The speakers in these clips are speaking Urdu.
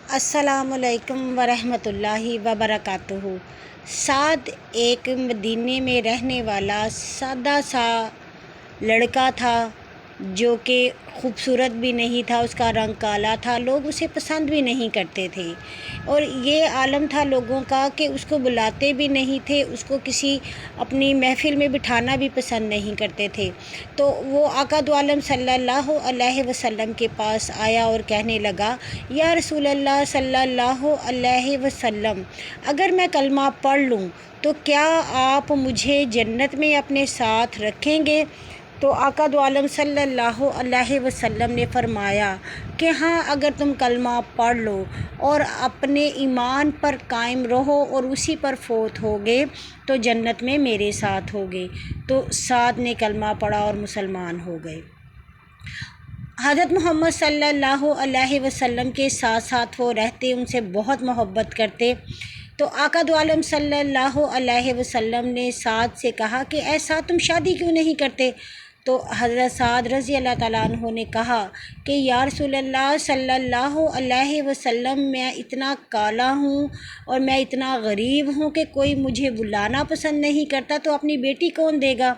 السلام علیکم ورحمۃ اللہ وبرکاتہ۔ سعد ایک مدینے میں رہنے والا سادہ سا لڑکا تھا جو کہ خوبصورت بھی نہیں تھا، اس کا رنگ کالا تھا، لوگ اسے پسند بھی نہیں کرتے تھے، اور یہ عالم تھا لوگوں کا کہ اس کو بلاتے بھی نہیں تھے، اس کو کسی اپنی محفل میں بٹھانا بھی پسند نہیں کرتے تھے۔ تو وہ آقا دو عالم صلی اللہ علیہ وسلم کے پاس آیا اور کہنے لگا، یا رسول اللہ صلی اللہ علیہ وسلم، اگر میں کلمہ پڑھ لوں تو کیا آپ مجھے جنت میں اپنے ساتھ رکھیں گے؟ تو آقا دو عالم صلی اللہ علیہ وسلم نے فرمایا کہ ہاں، اگر تم کلمہ پڑھ لو اور اپنے ایمان پر قائم رہو اور اسی پر فوت ہوگے تو جنت میں میرے ساتھ ہوگے۔ تو سعد نے کلمہ پڑھا اور مسلمان ہو گئے۔ حضرت محمد صلی اللہ علیہ وسلم کے ساتھ ساتھ وہ رہتے، ان سے بہت محبت کرتے۔ تو آقا دو عالم صلی اللہ علیہ وسلم نے سعد سے کہا کہ اے سعد، تم شادی کیوں نہیں کرتے؟ تو حضرت سعد رضی اللہ تعالیٰ عنہ نے کہا کہ یا رسول اللہ صلی اللہ علیہ وسلم، میں اتنا کالا ہوں اور میں اتنا غریب ہوں کہ کوئی مجھے بلانا پسند نہیں کرتا، تو اپنی بیٹی کون دے گا؟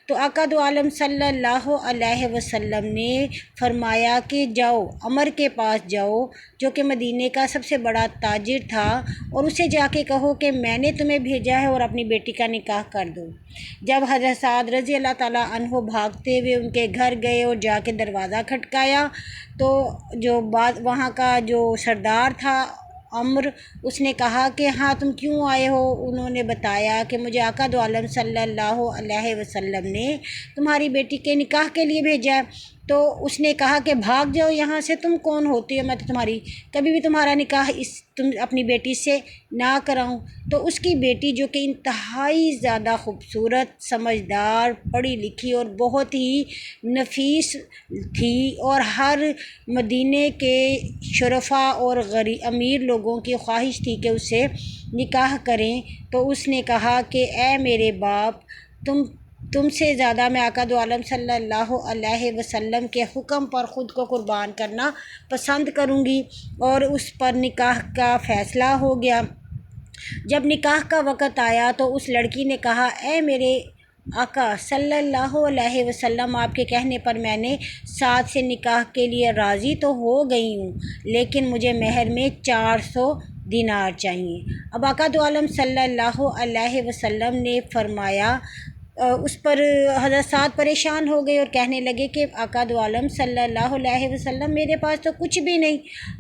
تو آقا دو عالم صلی اللہ علیہ وسلم نے فرمایا کہ جاؤ، عمر کے پاس جاؤ جو کہ مدینے کا سب سے بڑا تاجر تھا، اور اسے جا کے کہو کہ میں نے تمہیں بھیجا ہے اور اپنی بیٹی کا نکاح کر دو۔ جب حضرت سعد رضی اللہ تعالیٰ عنہ بھاگتے ہوئے ان کے گھر گئے اور جا کے دروازہ کھٹکایا تو جو وہاں کا جو سردار تھا عمر، اس نے کہا کہ ہاں، تم کیوں آئے ہو؟ انہوں نے بتایا کہ مجھے آقا دو عالم صلی اللہ علیہ وسلم نے تمہاری بیٹی کے نکاح کے لیے بھیجا ہے۔ تو اس نے کہا کہ بھاگ جاؤ یہاں سے، تم کون ہوتی ہو؟ میں تو کبھی بھی تمہارا نکاح تم اپنی بیٹی سے نہ کراؤں۔ تو اس کی بیٹی جو کہ انتہائی زیادہ خوبصورت، سمجھدار، پڑھی لکھی اور بہت ہی نفیس تھی، اور ہر مدینے کے شرفاء اور امیر لوگوں کی خواہش تھی کہ اس سے نکاح کریں، تو اس نے کہا کہ اے میرے باپ، تم سے زیادہ میں آقا دو عالم صلی اللہ علیہ وسلم کے حکم پر خود کو قربان کرنا پسند کروں گی، اور اس پر نکاح کا فیصلہ ہو گیا۔ جب نکاح کا وقت آیا تو اس لڑکی نے کہا، اے میرے آقا صلی اللہ علیہ وسلم، آپ کے کہنے پر میں نے سعد سے نکاح کے لیے راضی تو ہو گئی ہوں، لیکن مجھے مہر میں 400 دینار چاہیے۔ اب آقا دو عالم صلی اللہ علیہ وسلم نے فرمایا، اس پر حضرت سعد پریشان ہو گئے اور کہنے لگے کہ آقا دو عالم صلی اللہ علیہ وسلم، میرے پاس تو کچھ بھی نہیں۔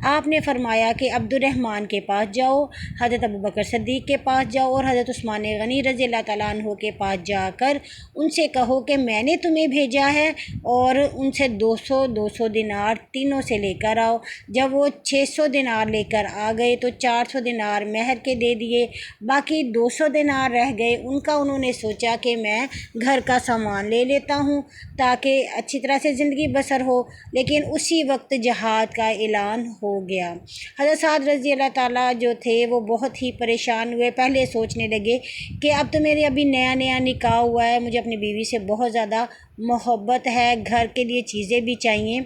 آپ نے فرمایا کہ عبد الرحمن کے پاس جاؤ، حضرت ابوبکر صدیق کے پاس جاؤ اور حضرت عثمان غنی رضی اللہ تعالیٰ عنہ کے پاس جا کر ان سے کہو کہ میں نے تمہیں بھیجا ہے، اور ان سے 200 دینار تینوں سے لے کر آؤ۔ جب وہ 600 دینار لے کر آ گئے تو 400 دینار مہر کے دے دیے، باقی 200 دینار رہ گئے۔ ان کا انہوں نے سوچا کہ میں گھر کا سامان لے لیتا ہوں تاکہ اچھی طرح سے زندگی بسر ہو، لیکن اسی وقت جہاد کا اعلان ہو گیا۔ حضرت سعد رضی اللہ تعالیٰ جو تھے وہ بہت ہی پریشان ہوئے، پہلے سوچنے لگے کہ اب تو میرے ابھی نیا نکاح ہوا ہے، مجھے اپنی بیوی سے بہت زیادہ محبت ہے، گھر کے لیے چیزیں بھی چاہیے،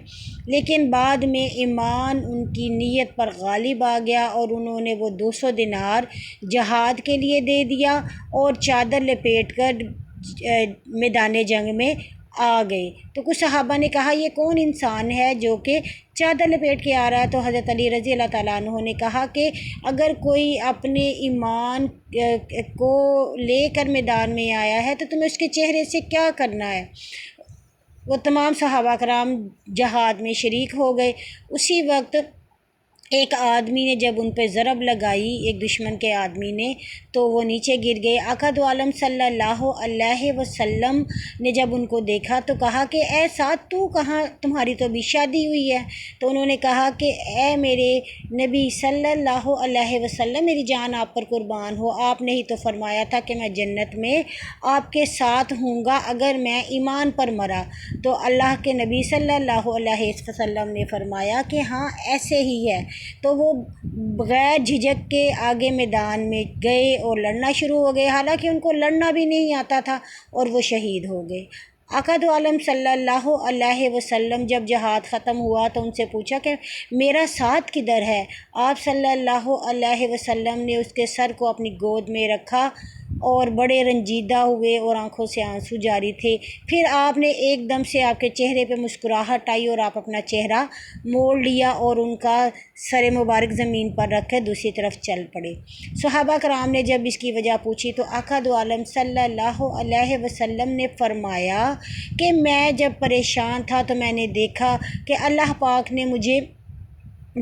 لیکن بعد میں ایمان ان کی نیت پر غالب آ گیا اور انہوں نے وہ 200 دینار جہاد کے لیے دے دیا اور چادر لپیٹ کر میدان جنگ میں آ گئے۔ تو کچھ صحابہ نے کہا، یہ کون انسان ہے جو کہ چادر لپیٹ کے آ رہا ہے؟ تو حضرت علی رضی اللہ تعالیٰ عنہ نے کہا کہ اگر کوئی اپنے ایمان کو لے کر میدان میں آیا ہے تو تمہیں اس کے چہرے سے کیا کرنا ہے؟ وہ تمام صحابہ کرام جہاد میں شریک ہو گئے۔ اسی وقت ایک آدمی نے جب ان پہ ضرب لگائی، ایک دشمن کے آدمی نے، تو وہ نیچے گر گئے۔ آقا دو عالم صلی اللہ علیہ وسلم نے جب ان کو دیکھا تو کہا کہ اے سعد، تو کہاں؟ تمہاری تو ابھی شادی ہوئی ہے۔ تو انہوں نے کہا کہ اے میرے نبی صلی اللہ علیہ وسلم، میری جان آپ پر قربان ہو، آپ نے ہی تو فرمایا تھا کہ میں جنت میں آپ کے ساتھ ہوں گا اگر میں ایمان پر مرا۔ تو اللہ کے نبی صلی اللہ علیہ وسلم نے فرمایا کہ ہاں، ایسے ہی ہے۔ تو وہ بغیر جھجک کے آگے میدان میں گئے اور لڑنا شروع ہو گئے، حالانکہ ان کو لڑنا بھی نہیں آتا تھا، اور وہ شہید ہو گئے۔ آقا دو عالم صلی اللہ علیہ وسلم جب جہاد ختم ہوا تو ان سے پوچھا کہ میرا ساتھ کدھر ہے؟ آپ صلی اللہ علیہ وسلم نے اس کے سر کو اپنی گود میں رکھا اور بڑے رنجیدہ ہوئے اور آنکھوں سے آنسو جاری تھے۔ پھر آپ نے ایک دم سے آپ کے چہرے پہ مسکراہٹ آئی اور آپ اپنا چہرہ موڑ لیا اور ان کا سر مبارک زمین پر رکھ کر دوسری طرف چل پڑے۔ صحابہ کرام نے جب اس کی وجہ پوچھی تو آقا دو عالم صلی اللہ علیہ وسلم نے فرمایا کہ میں جب پریشان تھا تو میں نے دیکھا کہ اللہ پاک نے مجھے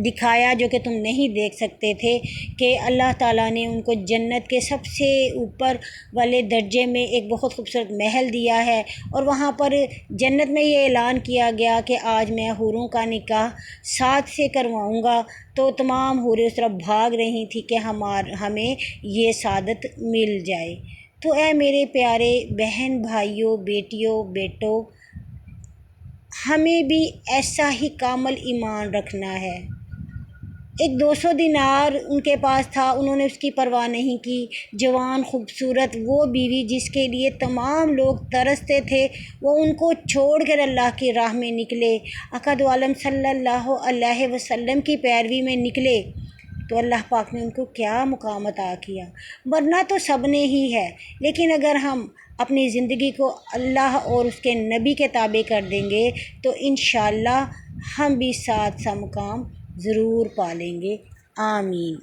دکھایا جو کہ تم نہیں دیکھ سکتے تھے، کہ اللہ تعالیٰ نے ان کو جنت کے سب سے اوپر والے درجے میں ایک بہت خوبصورت محل دیا ہے، اور وہاں پر جنت میں یہ اعلان کیا گیا کہ آج میں حوروں کا نکاح ساتھ سے کرواؤں گا۔ تو تمام حوریں اس طرف بھاگ رہی تھیں کہ ہمیں یہ سعادت مل جائے۔ تو اے میرے پیارے بہن بھائیوں، بیٹیوں، بیٹوں، ہمیں بھی ایسا ہی کامل ایمان رکھنا ہے۔ ایک 200 دینار ان کے پاس تھا، انہوں نے اس کی پرواہ نہیں کی۔ جوان خوبصورت وہ بیوی جس کے لیے تمام لوگ ترستے تھے، وہ ان کو چھوڑ کر اللہ کی راہ میں نکلے، آقا دو عالم صلی اللہ علیہ وسلم کی پیروی میں نکلے، تو اللہ پاک نے ان کو کیا مقام عطا کیا۔ ورنہ تو سب نے ہی ہے، لیکن اگر ہم اپنی زندگی کو اللہ اور اس کے نبی کے تابع کر دیں گے تو انشاءاللہ ہم بھی ساتھ سا مقام ضرور پالیں گے۔ آمین۔